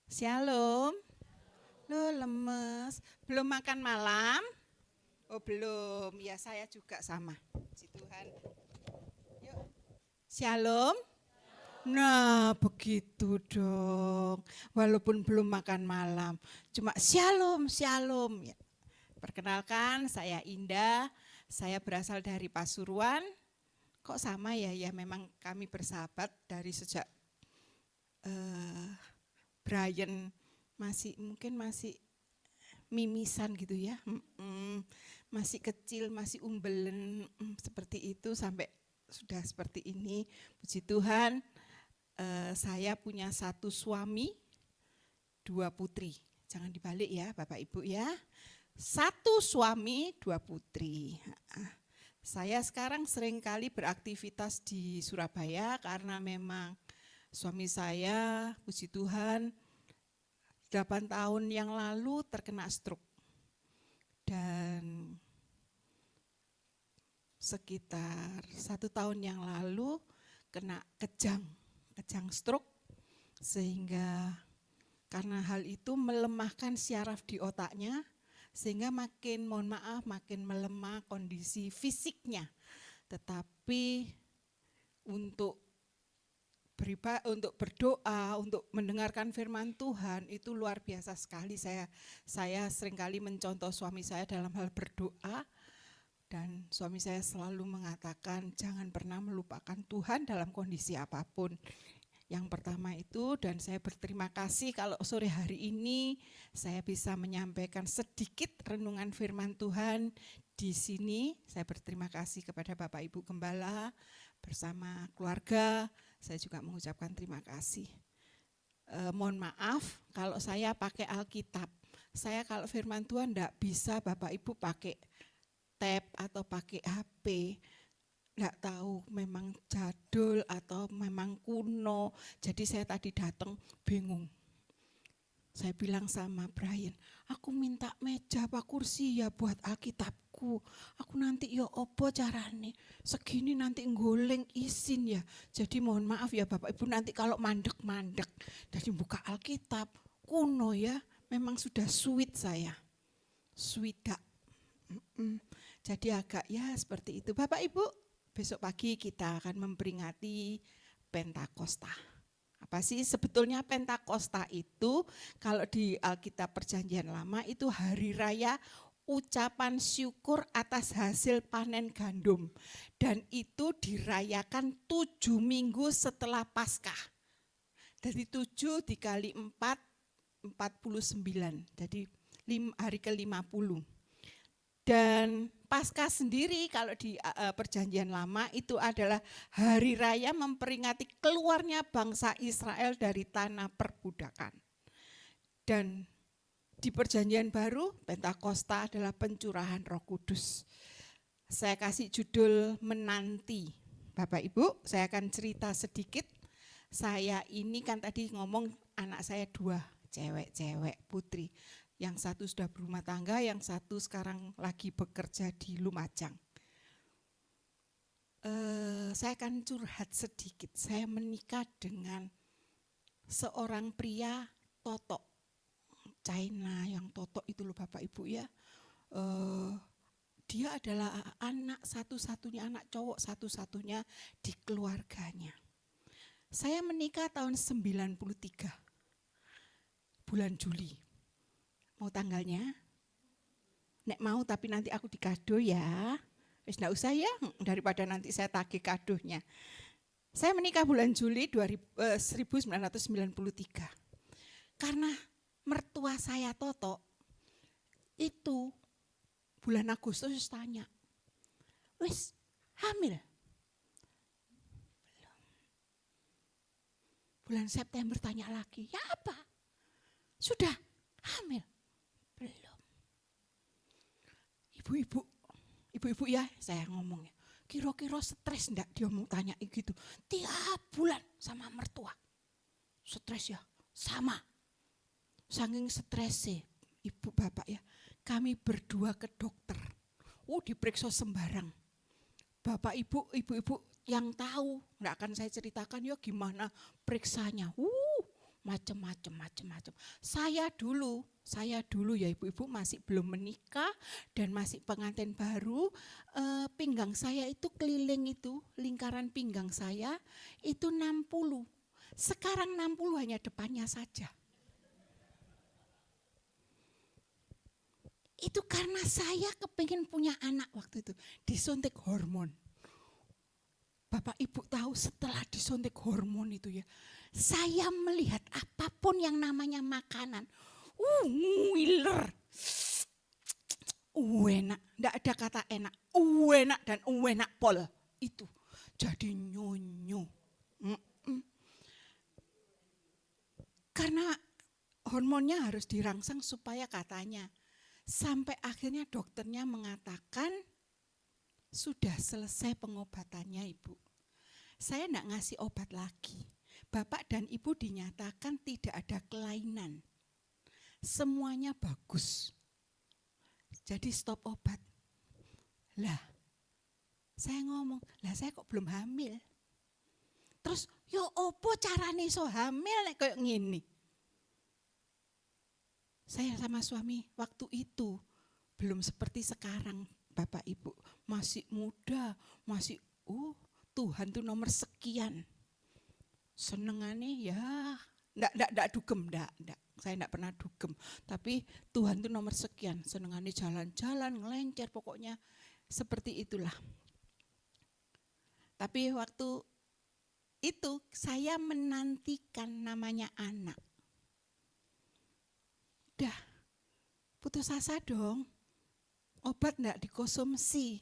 Shalom. Loh lemes. Belum makan malam? Oh belum. Ya saya juga sama. Puji Tuhan. Yuk. Shalom. Nah begitu dong. Walaupun belum makan malam. Cuma shalom, shalom. Ya. Perkenalkan saya Indah. Saya berasal dari Pasuruan. Kok sama ya? Ya memang kami bersahabat dari sejak Brian mungkin masih mimisan gitu ya, masih kecil, masih umbelen, seperti itu sampai sudah seperti ini. Puji Tuhan, saya punya satu suami, dua putri. Jangan dibalik ya Bapak Ibu ya. Satu suami, dua putri. Saya sekarang seringkali beraktivitas di Surabaya karena memang suami saya, puji Tuhan, 8 tahun yang lalu terkena stroke. Dan sekitar 1 tahun yang lalu kena kejang stroke, sehingga karena hal itu melemahkan syaraf di otaknya, sehingga makin melemah kondisi fisiknya. Tetapi untuk berdoa, untuk mendengarkan firman Tuhan itu luar biasa sekali. Saya seringkali mencontoh suami saya dalam hal berdoa, dan suami saya selalu mengatakan jangan pernah melupakan Tuhan dalam kondisi apapun. Yang pertama itu, dan saya berterima kasih kalau sore hari ini saya bisa menyampaikan sedikit renungan firman Tuhan di sini. Saya berterima kasih kepada Bapak Ibu Gembala bersama keluarga. Saya juga mengucapkan terima kasih. Mohon maaf kalau saya pakai Alkitab. Saya kalau firman Tuhan enggak bisa Bapak Ibu pakai tab atau pakai HP. Enggak tahu memang jadul atau memang kuno. Jadi saya tadi datang bingung. Saya bilang sama Brian, aku minta meja apa kursi ya buat Alkitabku. Aku nanti ya opo carane, segini nanti goleng isin ya. Jadi mohon maaf ya Bapak Ibu nanti kalau mandek-mandek. Jadi buka Alkitab, kuno ya, memang sudah sweet saya. Sweedak. Jadi agak ya seperti itu. Bapak Ibu, besok pagi kita akan memperingati Pentakosta. Apa sih sebetulnya Pentakosta itu? Kalau di Alkitab Perjanjian Lama itu hari raya ucapan syukur atas hasil panen gandum. Dan itu dirayakan 7 minggu setelah Paskah. Jadi 7 dikali 4, 49. Jadi hari ke-50. Dan Paskah sendiri kalau di Perjanjian Lama itu adalah hari raya memperingati keluarnya bangsa Israel dari tanah perbudakan. Dan di Perjanjian Baru, Pentakosta adalah pencurahan Roh Kudus. Saya kasih judul menanti. Bapak Ibu, saya akan cerita sedikit. Saya ini kan tadi ngomong anak saya 2, cewek putri. Yang satu sudah berumah tangga, yang satu sekarang lagi bekerja di Lumajang. Saya akan curhat sedikit. Saya menikah dengan seorang pria totok China, yang totok itu loh Bapak Ibu ya. Dia adalah anak satu-satunya, anak cowok satu-satunya di keluarganya. Saya menikah tahun 93, bulan Juli. Mau tanggalnya? Nek mau tapi nanti aku dikado ya. Wis ndak usah ya, daripada nanti saya tagih kadonya. Saya menikah bulan Juli 1993. Karena mertua saya Toto itu bulan Agustus tanya, wis hamil? Belum. Bulan September tanya lagi, ya apa? Sudah hamil? Belum. Ibu-ibu ya saya ngomongnya, kira-kira stres enggak dia mau tanya gitu. Tiap bulan sama mertua. Stres ya, sama. Saking stresnya, ibu bapak ya, kami berdua ke dokter. Diperiksa sembarang. Bapak ibu-ibu yang tahu, enggak akan saya ceritakan ya gimana periksanya. macem-macem. Saya dulu ya ibu-ibu masih belum menikah dan masih pengantin baru, pinggang saya itu keliling itu, lingkaran pinggang saya itu 60. Sekarang 60 hanya depannya saja. Itu karena saya kepingin punya anak waktu itu, disuntik hormon. Bapak Ibu tahu setelah disuntik hormon itu ya, saya melihat apapun yang namanya makanan, ngiler, enak, enggak ada kata enak, enak dan enak pol, itu jadi nyonyo. Karena hormonnya harus dirangsang supaya katanya, sampai akhirnya dokternya mengatakan, sudah selesai pengobatannya ibu. Saya enggak ngasih obat lagi. Bapak dan ibu dinyatakan tidak ada kelainan. Semuanya bagus. Jadi stop obat. Lah, saya ngomong, lah saya kok belum hamil. Terus, yo opo carane iso hamil kayak gini. Saya sama suami waktu itu belum seperti sekarang. Bapak Ibu masih muda, masih Tuhan tuh nomor sekian. Senengane ya, enggak dugem, enggak. Saya enggak pernah dugem, tapi Tuhan tuh nomor sekian. Senengane jalan-jalan, ngelencer, pokoknya seperti itulah. Tapi waktu itu saya menantikan namanya anak. Udah putus asa dong. Obat enggak dikonsumsi.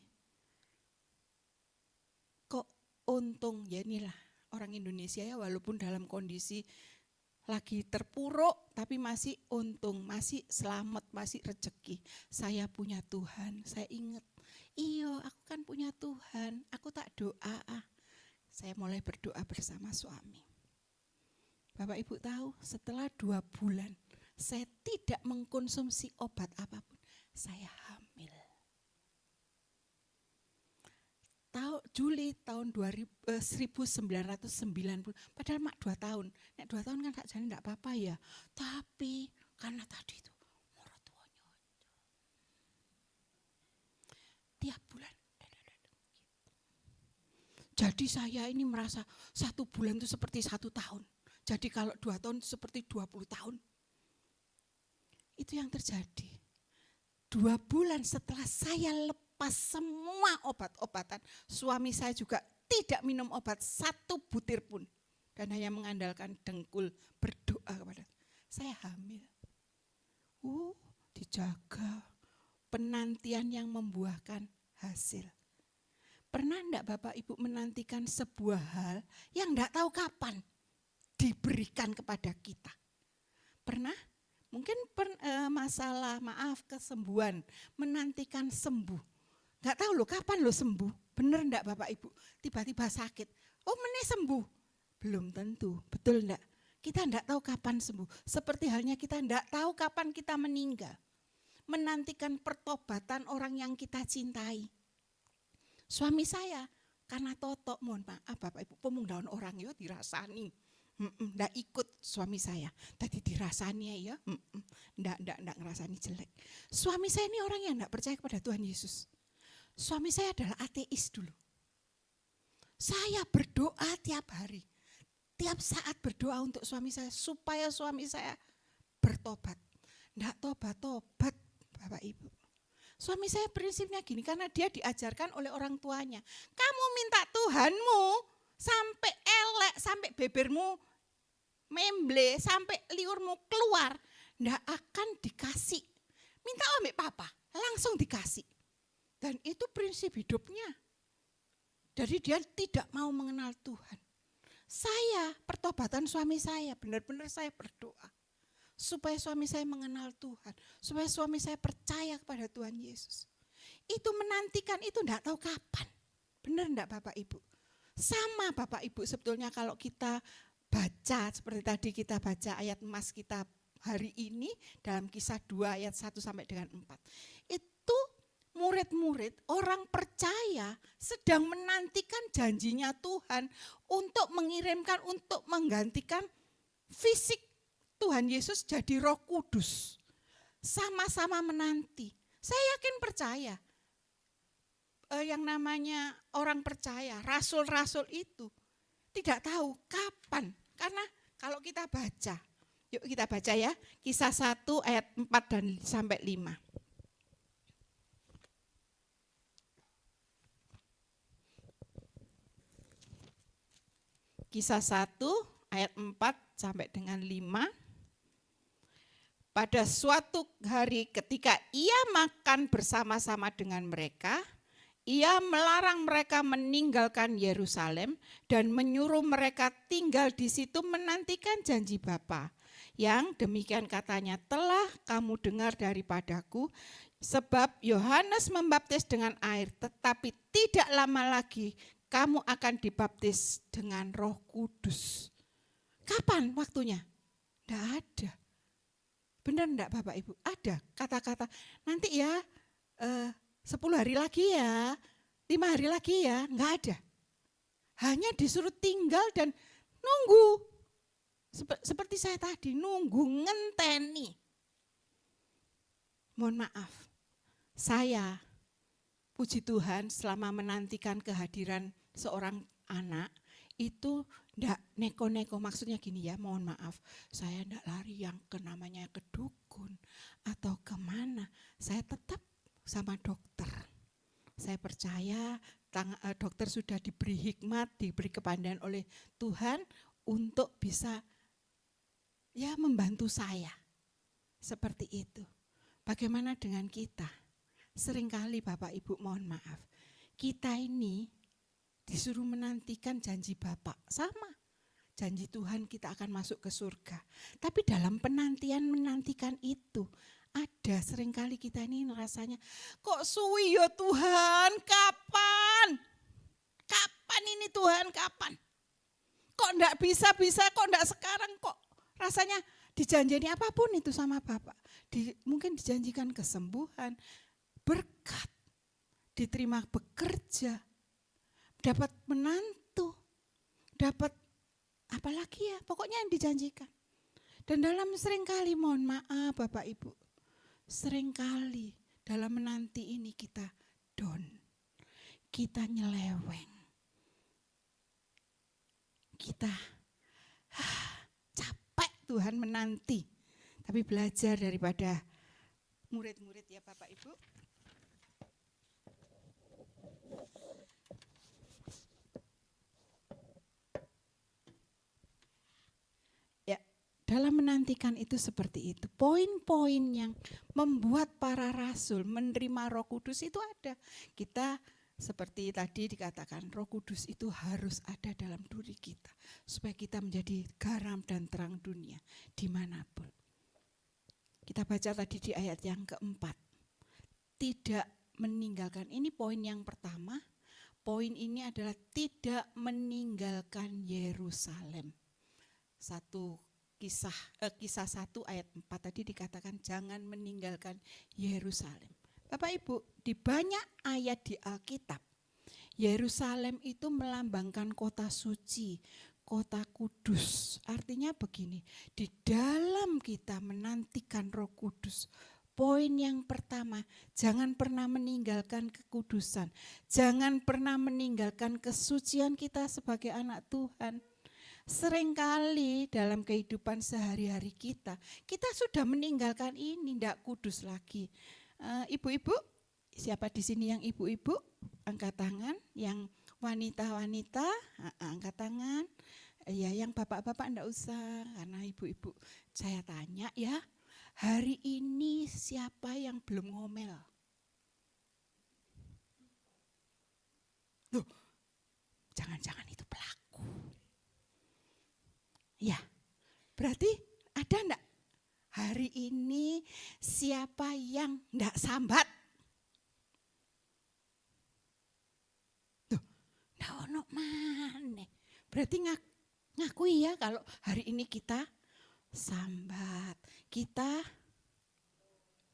Kok untung ya inilah orang Indonesia ya, walaupun dalam kondisi lagi terpuruk tapi masih untung, masih selamat, masih rezeki. Saya punya Tuhan, saya ingat. Iya, aku kan punya Tuhan, aku tak doa. Saya mulai berdoa bersama suami. Bapak Ibu tahu, setelah 2 bulan saya tidak mengkonsumsi obat apapun, saya hamil. Juli tahun 1990, padahal mak 2 tahun. Nek 2 tahun kan tak jadi enggak apa-apa ya. Tapi karena tadi itu morotuanya tiap bulan. Jadi saya ini merasa 1 bulan itu seperti 1 tahun. Jadi kalau 2 tahun itu seperti 20 tahun. Itu yang terjadi. 2 bulan setelah saya lepas semua obat-obatan, suami saya juga tidak minum obat 1 butir pun. Dan hanya mengandalkan dengkul berdoa kepada saya hamil. Dijaga. Penantian yang membuahkan hasil. Pernah enggak Bapak Ibu menantikan sebuah hal yang enggak tahu kapan diberikan kepada kita? Pernah? Mungkin masalah, kesembuhan, menantikan sembuh. Enggak tahu loh kapan lo sembuh. Benar enggak Bapak Ibu? Tiba-tiba sakit. Meneh sembuh. Belum tentu, betul enggak? Kita enggak tahu kapan sembuh. Seperti halnya kita enggak tahu kapan kita meninggal. Menantikan pertobatan orang yang kita cintai. Suami saya, karena totok, mohon maaf Bapak Ibu, pemungdahan orang itu dirasani. Ndak ikut suami saya. Tadi dirasani ya, ndak ngerasani jelek. Suami saya ini orang yang ndak percaya kepada Tuhan Yesus. Suami saya adalah ateis dulu. Saya berdoa tiap hari. Tiap saat berdoa untuk suami saya supaya suami saya bertobat. Ndak tobat-tobat Bapak Ibu. Suami saya prinsipnya gini, karena dia diajarkan oleh orang tuanya. Kamu minta Tuhanmu sampai elek, sampai bebermu memble, sampai liurmu keluar, ndak akan dikasih. Minta ambek papa, langsung dikasih. Dan itu prinsip hidupnya. Jadi dia tidak mau mengenal Tuhan. Saya, pertobatan suami saya, benar-benar saya berdoa. Supaya suami saya mengenal Tuhan. Supaya suami saya percaya kepada Tuhan Yesus. Itu menantikan, itu enggak tahu kapan. Benar enggak Bapak Ibu? Sama Bapak Ibu sebetulnya kalau kita baca, seperti tadi kita baca ayat emas kita hari ini, dalam Kisah 2 ayat 1 sampai dengan 4. Itu murid-murid, orang percaya sedang menantikan janjinya Tuhan untuk mengirimkan, untuk menggantikan fisik Tuhan Yesus jadi Roh Kudus. Sama-sama menanti. Saya yakin percaya. Yang namanya orang percaya, rasul-rasul itu tidak tahu kapan. Karena kalau kita baca, yuk kita baca ya, Kisah 1 ayat 4 dan sampai 5. Kisah 1 ayat 4 sampai dengan 5. Pada suatu hari ketika ia makan bersama-sama dengan mereka, ia melarang mereka meninggalkan Yerusalem dan menyuruh mereka tinggal di situ menantikan janji Bapa. Yang demikian katanya, telah kamu dengar daripadaku, sebab Yohanes membaptis dengan air, tetapi tidak lama lagi kamu akan dibaptis dengan Roh Kudus. Kapan waktunya? Tidak ada. Benar enggak Bapak Ibu? Ada kata-kata, nanti ya 10 hari lagi ya, 5 hari lagi ya, enggak ada. Hanya disuruh tinggal dan nunggu. Seperti saya tadi, nunggu, ngenteni. Mohon maaf, saya puji Tuhan selama menantikan kehadiran seorang anak, itu enggak neko-neko, maksudnya gini ya, mohon maaf, saya enggak lari yang ke namanya ke dukun atau kemana, saya tetap sama dokter. Saya percaya dokter sudah diberi hikmat, diberi kepandaian oleh Tuhan untuk bisa ya membantu saya. Seperti itu. Bagaimana dengan kita? Seringkali Bapak Ibu mohon maaf, kita ini disuruh menantikan janji Bapak, sama. Janji Tuhan kita akan masuk ke surga. Tapi dalam menantikan itu, ada seringkali kita ini rasanya, kok suwi ya Tuhan, kapan? Kapan ini Tuhan, kapan? Kok enggak bisa-bisa, kok enggak sekarang, kok rasanya dijanjini apapun itu sama Bapak. Mungkin dijanjikan kesembuhan, berkat, diterima bekerja, dapat menantu, dapat apalagi ya, pokoknya yang dijanjikan. Dan dalam seringkali, mohon maaf Bapak Ibu, seringkali dalam menanti ini kita down, kita nyeleweng, kita capek Tuhan menanti. Tapi belajar daripada murid-murid ya Bapak Ibu. Dalam menantikan itu seperti itu. Poin-poin yang membuat para rasul menerima Roh Kudus itu ada. Kita seperti tadi dikatakan, Roh Kudus itu harus ada dalam diri kita. Supaya kita menjadi garam dan terang dunia dimanapun. Kita baca tadi di ayat yang keempat. Tidak meninggalkan, ini poin yang pertama. Poin ini adalah tidak meninggalkan Yerusalem. Kisah 1 ayat 4 tadi dikatakan jangan meninggalkan Yerusalem. Bapak Ibu, di banyak ayat di Alkitab, Yerusalem itu melambangkan kota suci, kota kudus. Artinya begini, di dalam kita menantikan Roh Kudus, poin yang pertama, jangan pernah meninggalkan kekudusan. Jangan pernah meninggalkan kesucian kita sebagai anak Tuhan. Seringkali dalam kehidupan sehari-hari kita sudah meninggalkan ini, tidak kudus lagi. Ibu-ibu, siapa di sini yang ibu-ibu? Angkat tangan. Yang wanita-wanita, angkat tangan. Ya, yang bapak-bapak enggak usah, karena ibu-ibu. Saya tanya ya, hari ini siapa yang belum ngomel? Loh, jangan-jangan itu pelaku. Ya, berarti ada enggak hari ini siapa yang enggak sambat? Tuh, enggak ono maneh. Berarti ngakui ya kalau hari ini kita sambat, kita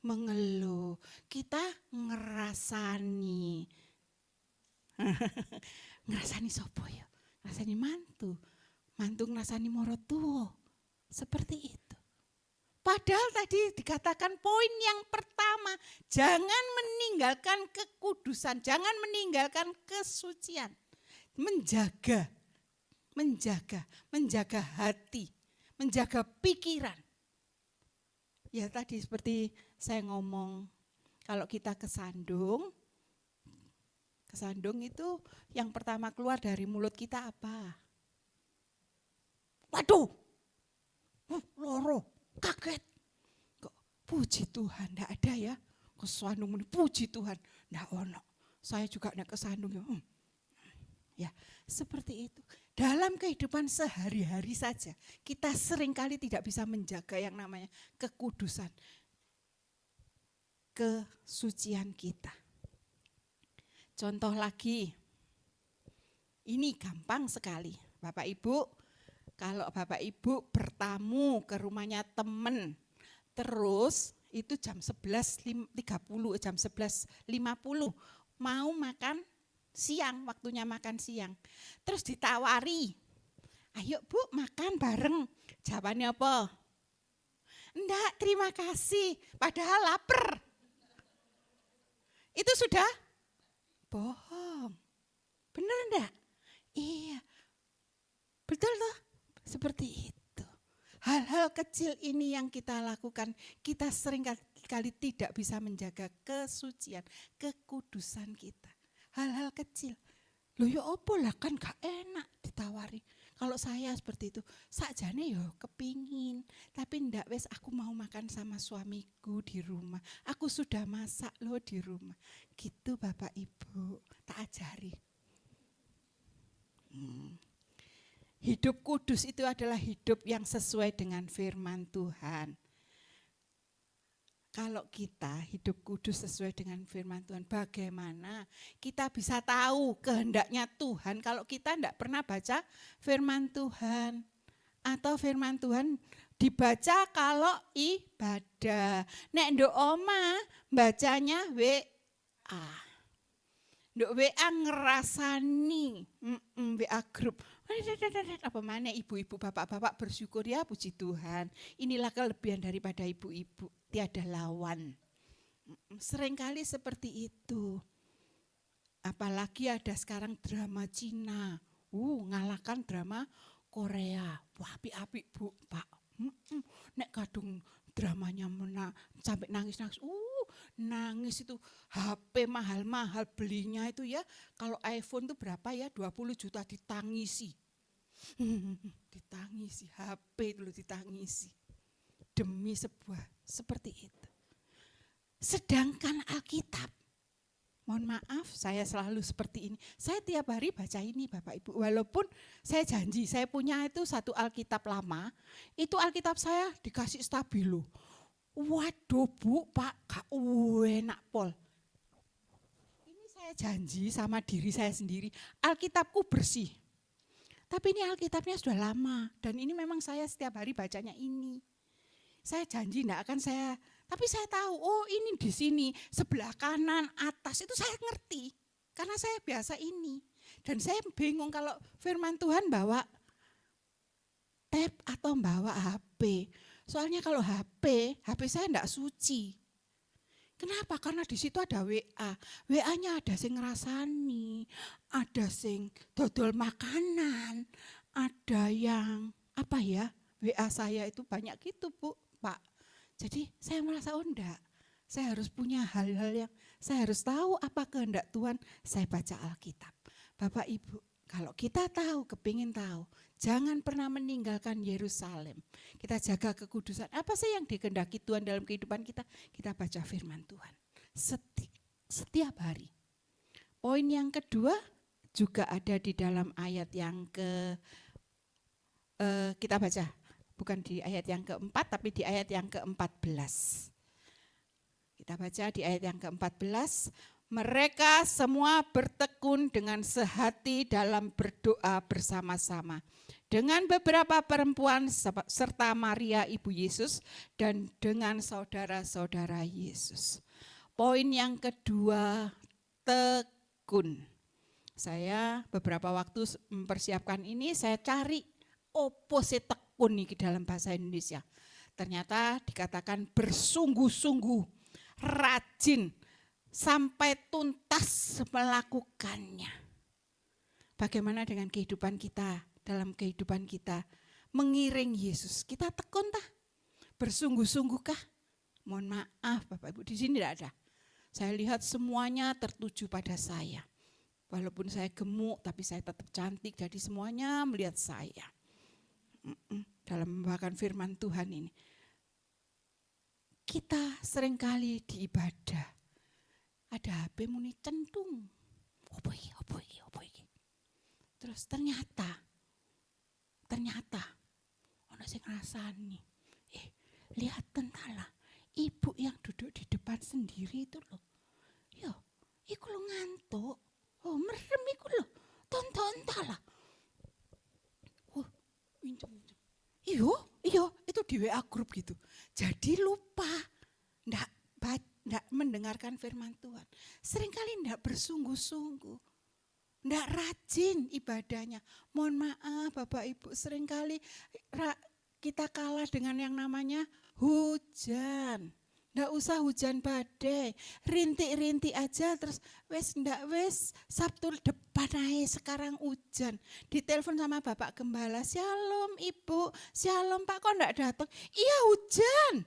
mengeluh, kita ngerasani. Ngerasani sopo ya? Ngerasani mantu ngerasani morotuo. Seperti itu. Padahal tadi dikatakan poin yang pertama, jangan meninggalkan kekudusan, jangan meninggalkan kesucian. Menjaga hati, menjaga pikiran. Ya tadi seperti saya ngomong, kalau kita kesandung itu yang pertama keluar dari mulut kita apa? Waduh, loro, kaget. Kok puji Tuhan, enggak ada ya. Kesandung ini puji Tuhan, enggak ono. Saya juga enggak kesandung. Ya, seperti itu. Dalam kehidupan sehari-hari saja, kita seringkali tidak bisa menjaga yang namanya kekudusan, kesucian kita. Contoh lagi, ini gampang sekali. Bapak Ibu, kalau Bapak Ibu bertamu ke rumahnya teman, terus itu jam 11.30, jam 11.50 mau makan siang, waktunya makan siang. Terus ditawari, ayo Bu makan bareng. Jawabannya apa? Enggak, terima kasih, padahal lapar. Itu sudah bohong. Benar enggak? Iya, betul loh, seperti itu. Hal-hal kecil ini yang kita lakukan, kita sering kali tidak bisa menjaga kesucian, kekudusan kita. Hal-hal kecil. Loh ya apa lah kan gak enak ditawari. Kalau saya seperti itu, sakjane ya kepingin. Tapi ndak wes aku mau makan sama suamiku di rumah. Aku sudah masak loh di rumah. Gitu Bapak Ibu, tak ajari. Hidup kudus itu adalah hidup yang sesuai dengan firman Tuhan. Kalau kita hidup kudus sesuai dengan firman Tuhan, bagaimana kita bisa tahu kehendaknya Tuhan kalau kita tidak pernah baca firman Tuhan? Atau firman Tuhan dibaca kalau ibadah. Nek nduk oma bacanya WA. Nduk WA ngerasani, WA grup. Apa mana ibu-ibu, bapak-bapak bersyukur ya puji Tuhan. Inilah kelebihan daripada ibu-ibu, tiada lawan. Seringkali seperti itu. Apalagi ada sekarang drama Cina. Ngalahkan drama Korea. Wah, api-api Bu, Pak. Nek kadung dramanya sampai nangis-nangis. Nangis itu HP mahal-mahal belinya itu ya. Kalau iPhone itu berapa ya? 20 juta ditangisi. Ditangisi, HP itu ditangisi. Demi sebuah seperti itu. Sedangkan Alkitab, mohon maaf saya selalu seperti ini. Saya tiap hari baca ini Bapak Ibu. Walaupun saya janji, saya punya itu satu Alkitab lama. Itu Alkitab saya dikasih stabilo. Waduh Bu, Pak, gak enak pol. Ini saya janji sama diri saya sendiri, Alkitabku bersih. Tapi ini Alkitabnya sudah lama dan ini memang saya setiap hari bacanya ini. Saya janji enggak akan tapi saya tahu, ini di sini, sebelah kanan, atas, itu saya ngerti. Karena saya biasa ini. Dan saya bingung kalau firman Tuhan bawa tab atau bawa HP. Soalnya kalau HP saya enggak suci. Kenapa? Karena di situ ada WA. WA-nya ada sing ngerasani, ada sing dodol makanan, ada yang WA saya itu banyak gitu Bu, Pak. Jadi saya merasa enggak. Saya harus punya hal-hal yang saya harus tahu apa kehendak Tuhan. Saya baca Alkitab. Bapak Ibu, kalau kita tahu, kepingin tahu, jangan pernah meninggalkan Yerusalem. Kita jaga kekudusan. Apa sih yang dikehendaki Tuhan dalam kehidupan kita? Kita baca firman Tuhan. Setiap hari. Poin yang kedua juga ada di dalam ayat yang kita baca. Bukan di ayat yang keempat, tapi di ayat yang ke-14. Kita baca di ayat yang ke-14. Mereka semua bertekun dengan sehati dalam berdoa bersama-sama. Dengan beberapa perempuan serta Maria ibu Yesus dan dengan saudara-saudara Yesus. Poin yang kedua, tekun. Saya beberapa waktu mempersiapkan ini, saya cari opposite tekun nih dalam bahasa Indonesia. Ternyata dikatakan bersungguh-sungguh, rajin, sampai tuntas melakukannya. Bagaimana dengan kehidupan kita, dalam kehidupan kita mengiring Yesus? Kita tekun tah? Bersungguh-sungguhkah? Mohon maaf Bapak Ibu, di sini tidak ada. Saya lihat semuanya tertuju pada saya. Walaupun saya gemuk, tapi saya tetap cantik, jadi semuanya melihat saya. Dalam membawakan firman Tuhan ini. Kita seringkali di ibadah, ada HP muni centung. Apa iki? Terus ternyata ono sing ngrasani. Lihat tentala, ibu yang duduk di depan sendiri itu loh. Yo, iku lo ngantuk. Oh, merem iku lo. Tonton tala. Iyo, itu di WA grup gitu. Jadi lupa, ndak mendengarkan firman Tuhan. Seringkali ndak bersungguh-sungguh, ndak rajin ibadahnya. Mohon maaf Bapak Ibu, seringkali kita kalah dengan yang namanya hujan. Ndak usah hujan badai, rintik-rintik aja terus wes Sabtu depan aja sekarang hujan. Ditelepon sama Bapak Gembala, "Shalom Ibu, shalom Pak, kok ndak datang?" "Iya hujan."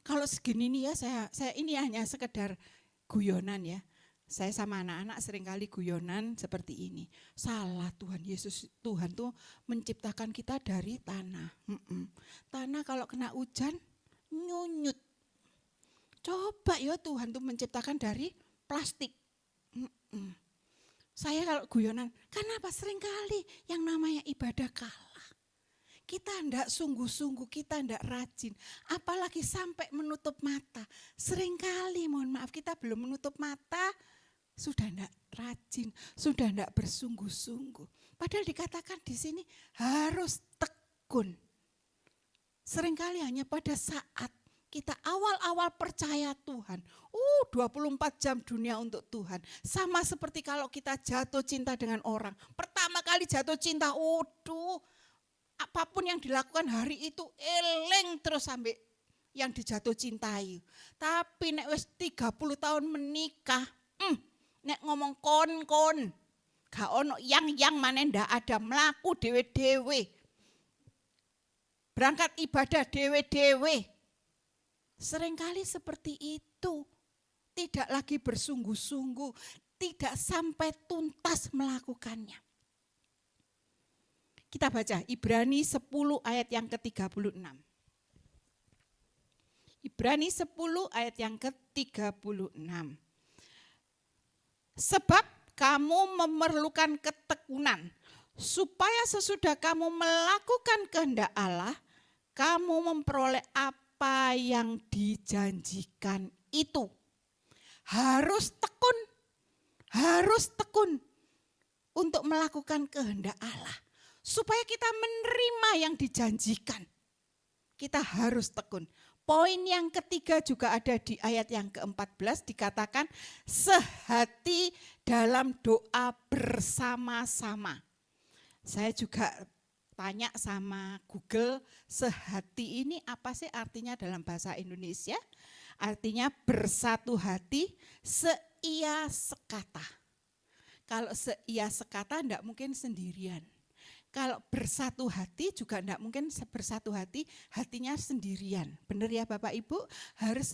Kalau segini nih ya, saya ini hanya sekedar guyonan ya. Saya sama anak-anak seringkali guyonan seperti ini. Salah Tuhan Yesus, Tuhan tuh menciptakan kita dari tanah. Tanah kalau kena hujan nyunyut. Coba ya Tuhan tuh menciptakan dari plastik. Saya kalau guyonan, kenapa seringkali yang namanya ibadah kalah. Kita ndak sungguh-sungguh, kita ndak rajin. Apalagi sampai menutup mata. Seringkali mohon maaf kita belum menutup mata, sudah ndak rajin, sudah ndak bersungguh-sungguh. Padahal dikatakan di sini harus tekun. Seringkali hanya pada saat kita awal-awal percaya Tuhan, 24 jam dunia untuk Tuhan. Sama seperti kalau kita jatuh cinta dengan orang. Pertama kali jatuh cinta, apapun yang dilakukan hari itu eleng terus sampai yang dijatuh cintai. Tapi nek wis 30 tahun menikah, nek ngomong kon, gak ono yang mana ndak ada, melaku dewe-dewe. Berangkat ibadah dewe-dewe. Seringkali seperti itu, tidak lagi bersungguh-sungguh, tidak sampai tuntas melakukannya. Kita baca Ibrani 10 ayat yang ke-36. Ibrani 10 ayat yang ke-36. Sebab kamu memerlukan ketekunan, supaya sesudah kamu melakukan kehendak Allah, kamu memperoleh apa yang dijanjikan itu. Harus tekun untuk melakukan kehendak Allah. Supaya kita menerima yang dijanjikan, kita harus tekun. Poin yang ketiga juga ada di ayat yang ke-14, dikatakan sehati dalam doa bersama-sama. Saya juga tanya sama Google, sehati ini apa sih artinya dalam bahasa Indonesia? Artinya bersatu hati, seia sekata. Kalau seia sekata enggak mungkin sendirian. Kalau bersatu hati juga enggak mungkin bersatu hati, hatinya sendirian. Benar ya Bapak Ibu? Harus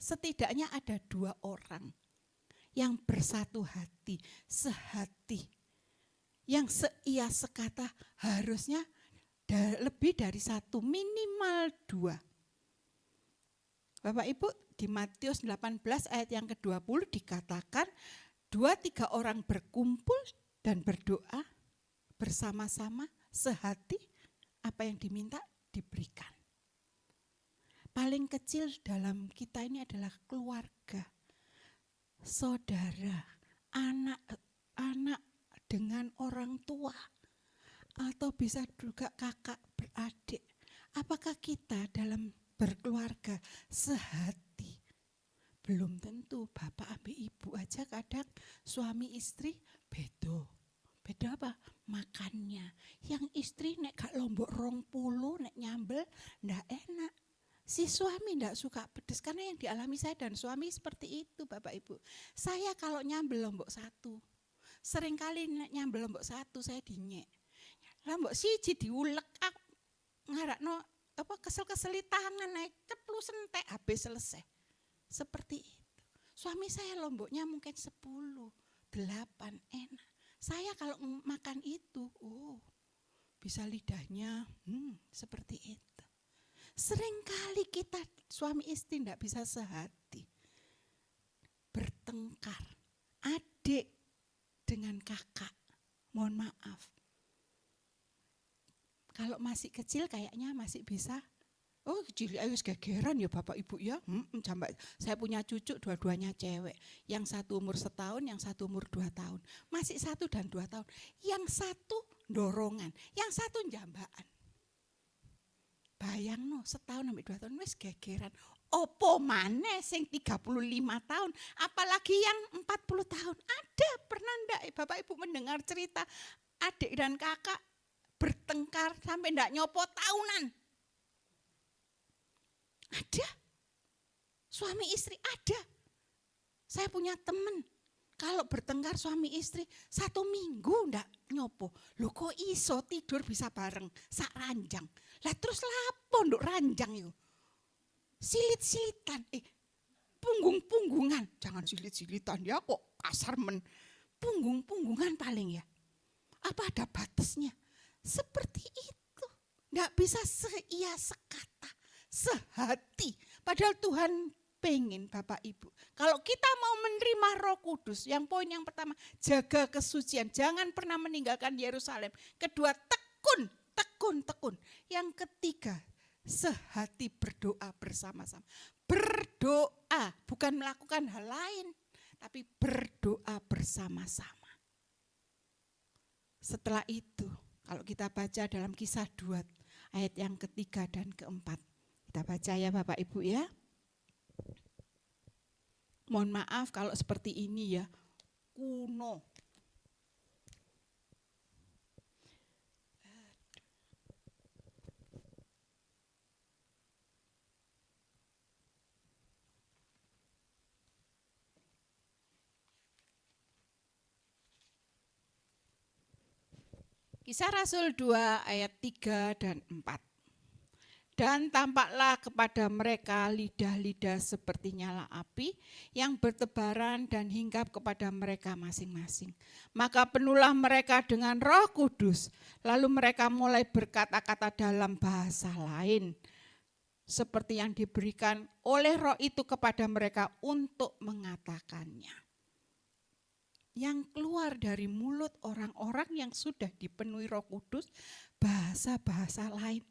setidaknya ada 2 orang yang bersatu hati, sehati. Yang seia sekata harusnya lebih dari 1, minimal 2. Bapak Ibu, di Matius 18 ayat yang ke-20 dikatakan 2-3 orang berkumpul dan berdoa bersama-sama sehati, apa yang diminta diberikan. Paling kecil dalam kita ini adalah keluarga, saudara, anak dengan orang tua, atau bisa juga kakak beradik. Apakah kita dalam berkeluarga sehati? Belum tentu. Bapak ambil ibu aja kadang suami istri Beda apa? Makannya. Yang istri nek gak lombok 20 nek nyambel ndak enak. Si suami ndak suka pedes karena yang dialami saya dan suami seperti itu Bapak Ibu. Saya kalau nyambel lombok 1, seringkali nek nyambel lombok 1 saya dinyek. Lombok siji diulek ngarakno apa kesel-keseli tangan naik ceplu sentek habis selesai. Seperti itu. Suami saya lomboknya mungkin 10, 8 enak. Saya kalau makan itu, bisa lidahnya seperti itu. Seringkali kita suami istri tidak bisa sehati. Bertengkar. Adik dengan kakak. Mohon maaf. Kalau masih kecil kayaknya masih bisa. Oh kecil ayo gegeran ya Bapak Ibu ya. Saya punya cucu dua-duanya cewek. Yang satu umur 1 tahun, yang satu umur 2 tahun. Masih 1 dan 2 tahun. Yang satu dorongan, yang satu jambaan. Bayang no 1 tahun sampai 2 tahun wis gegeran. Opo maneh sing 35 tahun, apalagi yang 40 tahun. Ada pernah ndak Bapak Ibu mendengar cerita adik dan kakak bertengkar sampai ndak nyopo tahunan? Ada. Suami istri ada. Saya punya teman kalau bertengkar suami istri 1 minggu ndak nyopo. Loh kok iso tidur bisa bareng sak ranjang. Lah terus lapo nduk ranjang yo. Silit-silitan, punggung-punggungan. Jangan silit-silitan ya kok kasar men. Punggung-punggungan paling ya. Apa ada batasnya? Seperti itu. Ndak bisa seia sekata, sehati. Padahal Tuhan pengen Bapak Ibu. Kalau kita mau menerima Roh Kudus, yang poin yang pertama, jaga kesucian. Jangan pernah meninggalkan Yerusalem. Kedua, tekun. Yang ketiga, sehati berdoa bersama-sama. Berdoa, bukan melakukan hal lain, tapi berdoa bersama-sama. Setelah itu, kalau kita baca dalam Kisah 2, ayat yang ketiga dan keempat. Kita baca ya Bapak Ibu ya. Mohon maaf kalau seperti ini ya, kuno. Kisah Rasul 2 ayat 3 dan 4. Dan tampaklah kepada mereka lidah-lidah seperti nyala api yang bertebaran dan hinggap kepada mereka masing-masing. Maka penuhlah mereka dengan Roh Kudus, lalu mereka mulai berkata-kata dalam bahasa lain, seperti yang diberikan oleh Roh itu kepada mereka untuk mengatakannya. Yang keluar dari mulut orang-orang yang sudah dipenuhi Roh Kudus, bahasa-bahasa lain.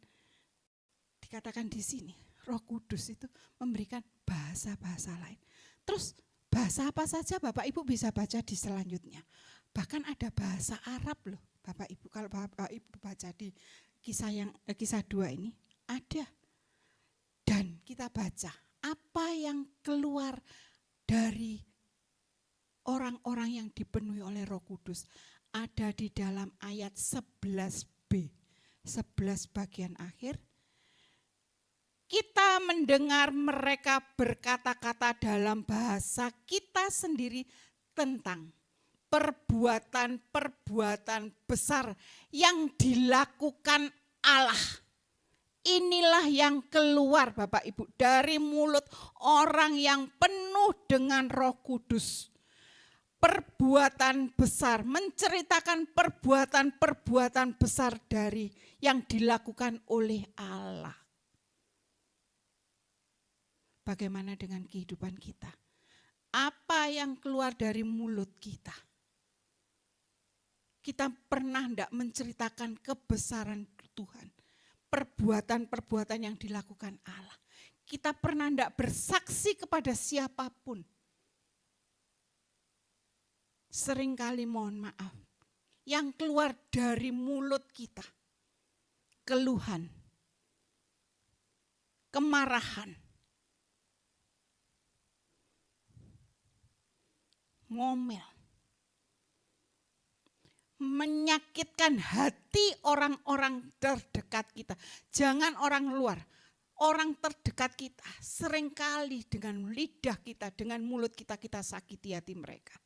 Dikatakan di sini, Roh Kudus itu memberikan bahasa-bahasa lain. Terus bahasa apa saja Bapak Ibu bisa baca di selanjutnya. Bahkan ada bahasa Arab loh Bapak Ibu. Kalau Bapak Ibu baca di kisah 2 ini, ada. Dan kita baca apa yang keluar dari orang-orang yang dipenuhi oleh Roh Kudus ada di dalam ayat 11b, 11 bagian akhir. Kita mendengar mereka berkata-kata dalam bahasa kita sendiri tentang perbuatan-perbuatan besar yang dilakukan Allah. Inilah yang keluar Bapak Ibu dari mulut orang yang penuh dengan Roh Kudus. Perbuatan besar, menceritakan perbuatan-perbuatan besar dari yang dilakukan oleh Allah. Bagaimana dengan kehidupan kita? Apa yang keluar dari mulut kita? Kita pernah tidak menceritakan kebesaran Tuhan? Perbuatan-perbuatan yang dilakukan Allah. Kita pernah tidak bersaksi kepada siapapun? Seringkali mohon maaf, yang keluar dari mulut kita, keluhan, kemarahan, ngomel, menyakitkan hati orang-orang terdekat kita. Jangan orang luar, orang terdekat kita. Seringkali dengan lidah kita, dengan mulut kita, kita sakiti hati mereka.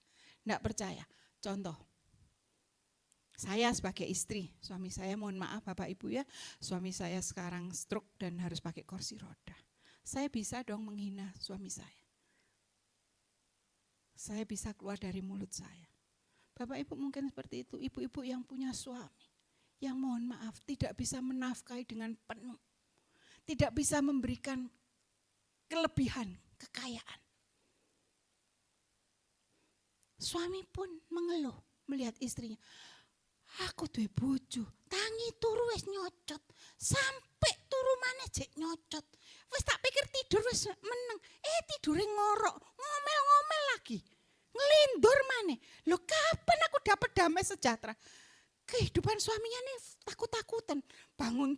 Tidak percaya. Contoh, saya sebagai istri, suami saya, mohon maaf Bapak Ibu ya, suami saya sekarang stroke dan harus pakai kursi roda. Saya bisa dong menghina suami saya. Saya bisa keluar dari mulut saya. Bapak Ibu mungkin seperti itu, ibu-ibu yang punya suami, yang mohon maaf tidak bisa menafkahi dengan penuh, tidak bisa memberikan kelebihan, kekayaan. Suami pun mengeluh melihat istrinya, aku duwe bojo, tangi turu wis nyocot, sampai turu maneh jek nyocot. Wis tak pikir tidur wis meneng, tidure ngorok, ngomel-ngomel lagi. Ngelindur maneh. Loh kapan aku dapat damai sejahtera? Kehidupan suaminya nih takut-takutan. Bangun,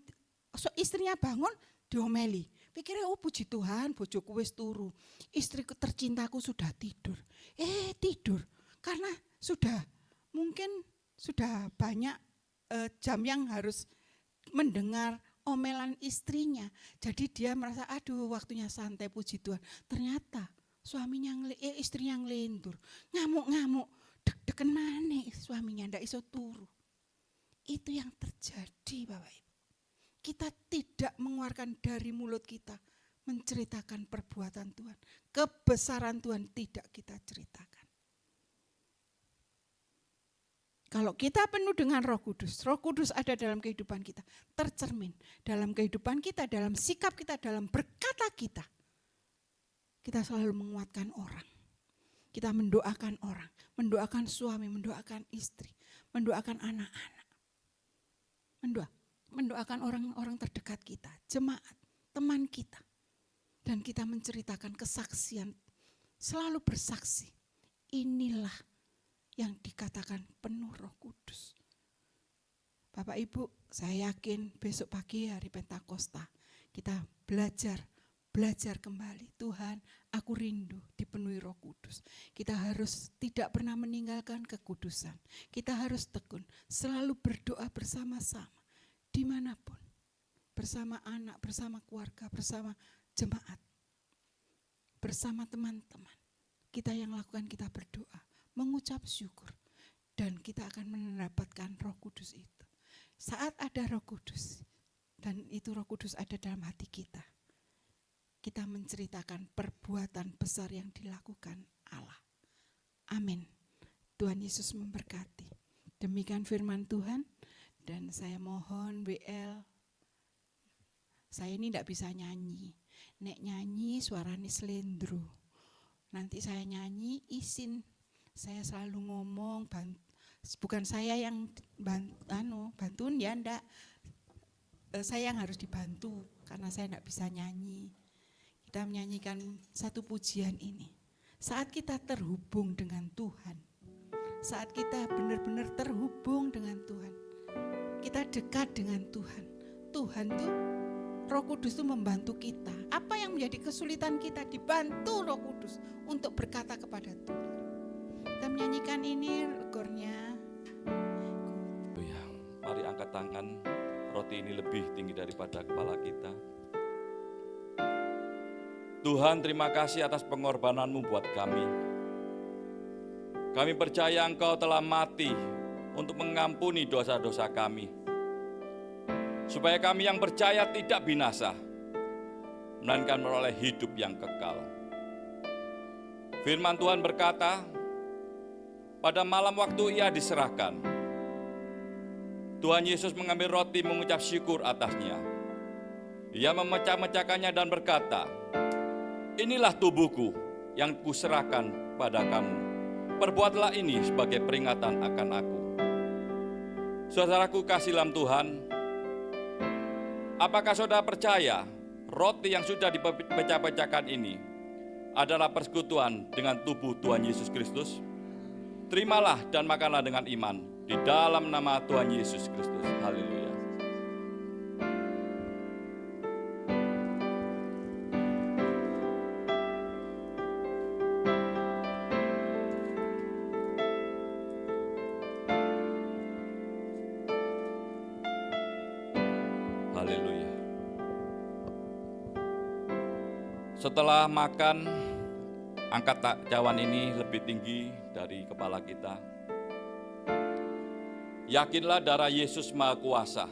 istrinya bangun diomeli. Pikirnya puji Tuhan bojoku wis turu. Istriku tercintaku sudah tidur. Tidur karena mungkin sudah banyak jam yang harus mendengar omelan istrinya. Jadi dia merasa aduh waktunya santai, puji Tuhan. Ternyata suaminya istrinya ngelindur, ngamuk-ngamuk, deg-degan maneh suaminya ndak iso turu. Itu yang terjadi Bapak Ibu. Kita tidak mengeluarkan dari mulut kita menceritakan perbuatan Tuhan. Kebesaran Tuhan tidak kita ceritakan. Kalau kita penuh dengan Roh Kudus ada dalam kehidupan kita, tercermin dalam kehidupan kita, dalam sikap kita, dalam berkata kita. Kita selalu menguatkan orang. Kita mendoakan orang, mendoakan suami, mendoakan istri, mendoakan anak-anak. Mendoakan orang-orang terdekat kita, jemaat, teman kita. Dan kita menceritakan kesaksian, selalu bersaksi. Inilah yang dikatakan penuh Roh Kudus. Bapak Ibu, saya yakin besok pagi hari Pentakosta kita belajar kembali. Tuhan, aku rindu dipenuhi Roh Kudus. Kita harus tidak pernah meninggalkan kekudusan. Kita harus tekun, selalu berdoa bersama-sama dimanapun, bersama anak, bersama keluarga, bersama jemaat, bersama teman-teman. Kita yang lakukan, kita berdoa, mengucap syukur, dan kita akan mendapatkan Roh Kudus itu. Saat ada Roh Kudus, dan itu Roh Kudus ada dalam hati kita, kita menceritakan perbuatan besar yang dilakukan Allah. Amin. Tuhan Yesus memberkati. Demikian firman Tuhan, dan saya mohon WL, saya ini tidak bisa nyanyi. Nek nyanyi suaranya selendro. Nanti saya nyanyi izin. Saya selalu ngomong, bukan saya yang bantuin ya enggak. Saya yang harus dibantu karena saya enggak bisa nyanyi. Kita menyanyikan satu pujian ini. Saat kita terhubung dengan Tuhan, saat kita benar-benar terhubung dengan Tuhan, kita dekat dengan Tuhan. Tuhan tuh, Roh Kudus itu membantu kita. Apa yang menjadi kesulitan kita dibantu Roh Kudus untuk berkata kepada Tuhan. Kita menyanyikan ini rekornya. Mari angkat tangan, roti ini lebih tinggi daripada kepala kita. Tuhan, terima kasih atas pengorbanan-Mu buat kami. Kami percaya Engkau telah mati untuk mengampuni dosa-dosa kami, supaya kami yang percaya tidak binasa, melainkan meroleh hidup yang kekal. Firman Tuhan berkata, pada malam waktu Ia diserahkan, Tuhan Yesus mengambil roti mengucap syukur atasnya. Ia memecah-mecahkannya dan berkata, inilah tubuhku yang kuserahkan pada kamu. Perbuatlah ini sebagai peringatan akan aku. Saudaraku kasih dalam Tuhan, apakah saudara percaya roti yang sudah dipecah-pecahkan ini adalah persekutuan dengan tubuh Tuhan Yesus Kristus? Terimalah dan makanlah dengan iman di dalam nama Tuhan Yesus Kristus. Haleluya. Haleluya. Setelah makan, angkat cawan ini lebih tinggi dari kepala kita. Yakinlah darah Yesus Maha Kuasa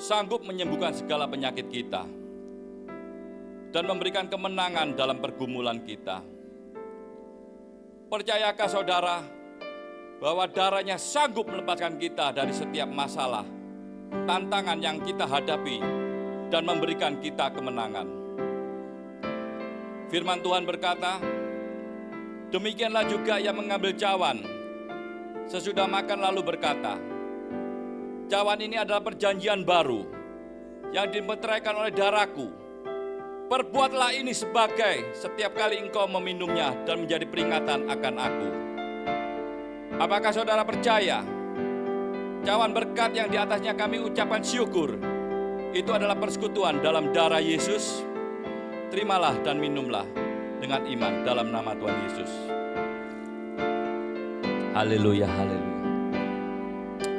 sanggup menyembuhkan segala penyakit kita dan memberikan kemenangan dalam pergumulan kita. Percayakah saudara bahwa darahnya sanggup melepaskan kita dari setiap masalah, tantangan yang kita hadapi dan memberikan kita kemenangan? Firman Tuhan berkata, demikianlah juga ia mengambil cawan sesudah makan lalu berkata, cawan ini adalah perjanjian baru yang dimeteraikan oleh darahku. Perbuatlah ini sebagai setiap kali engkau meminumnya dan menjadi peringatan akan aku. Apakah saudara percaya? Cawan berkat yang di atasnya kami ucapkan syukur, itu adalah persekutuan dalam darah Yesus. Terimalah dan minumlah dengan iman dalam nama Tuhan Yesus. Haleluya, haleluya.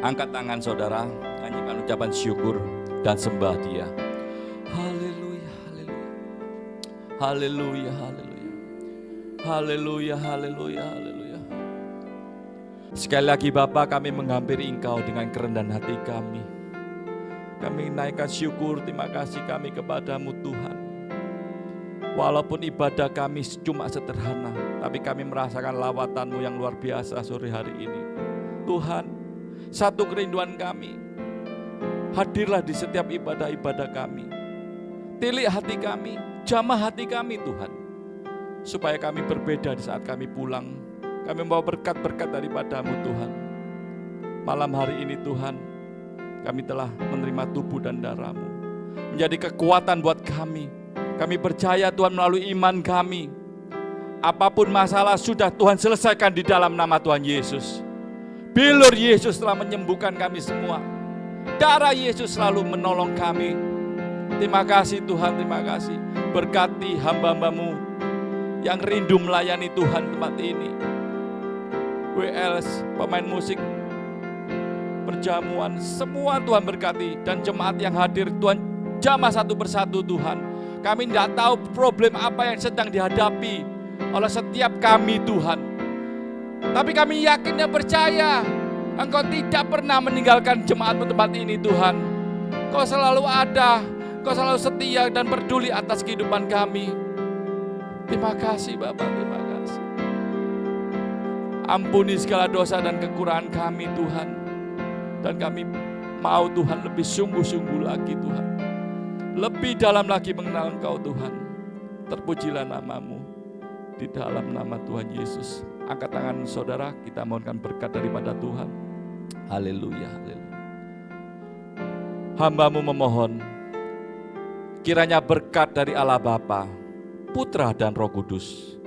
Angkat tangan saudara, nyanyikan ucapan syukur dan sembah Dia. Haleluya, haleluya. Haleluya, haleluya. Haleluya, haleluya, haleluya. Sekali lagi Bapa, kami menghampiri Engkau dengan kerendahan hati kami. Kami naikkan syukur, terima kasih kami kepadamu Tuhan. Walaupun ibadah kami cuma sederhana, tapi kami merasakan lawatan-Mu yang luar biasa sore hari ini. Tuhan, satu kerinduan kami, hadirlah di setiap ibadah-ibadah kami. Tilik hati kami, jamah hati kami Tuhan, supaya kami berbeda di saat kami pulang. Kami membawa berkat-berkat daripada-Mu Tuhan. Malam hari ini Tuhan, kami telah menerima tubuh dan darah-Mu, menjadi kekuatan buat kami. Kami percaya Tuhan melalui iman kami, apapun masalah sudah Tuhan selesaikan di dalam nama Tuhan Yesus. Bilur Yesus telah menyembuhkan kami semua. Darah Yesus selalu menolong kami. Terima kasih Tuhan, terima kasih. Berkati hamba-Hamba-Mu yang rindu melayani Tuhan tempat ini. WLS, pemain musik, perjamuan, semua Tuhan berkati. Dan jemaat yang hadir Tuhan jamah satu persatu Tuhan. Kami tidak tahu problem apa yang sedang dihadapi oleh setiap kami Tuhan. Tapi kami yakin dan percaya Engkau tidak pernah meninggalkan jemaat tempat ini Tuhan. Kau selalu ada, Kau selalu setia dan peduli atas kehidupan kami. Terima kasih Bapak, terima kasih. Ampuni segala dosa dan kekurangan kami Tuhan. Dan kami mau Tuhan lebih sungguh-sungguh lagi Tuhan. Lebih dalam lagi mengenal Engkau Tuhan. Terpujilah nama-Mu di dalam nama Tuhan Yesus. Angkat tangan saudara, kita mohonkan berkat daripada Tuhan. Haleluya, haleluya. Hamba-Mu memohon, kiranya berkat dari Allah Bapa, Putra dan Roh Kudus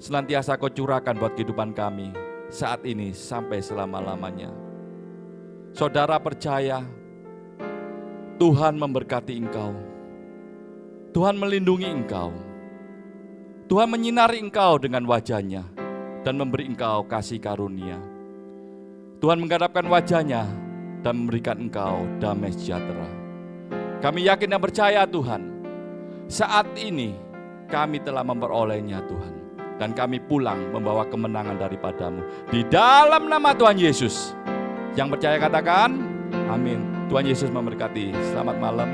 senantiasa Kau curahkan buat kehidupan kami saat ini sampai selama-lamanya. Saudara percaya, Tuhan memberkati engkau. Tuhan melindungi engkau. Tuhan menyinari engkau dengan wajah-Nya dan memberi engkau kasih karunia. Tuhan menghadapkan wajah-Nya dan memberikan engkau damai sejahtera. Kami yakin dan percaya Tuhan, saat ini kami telah memperolehnya Tuhan. Dan kami pulang membawa kemenangan daripada-Mu. Di dalam nama Tuhan Yesus. Yang percaya katakan, amin. Tuhan Yesus memberkati. Selamat malam.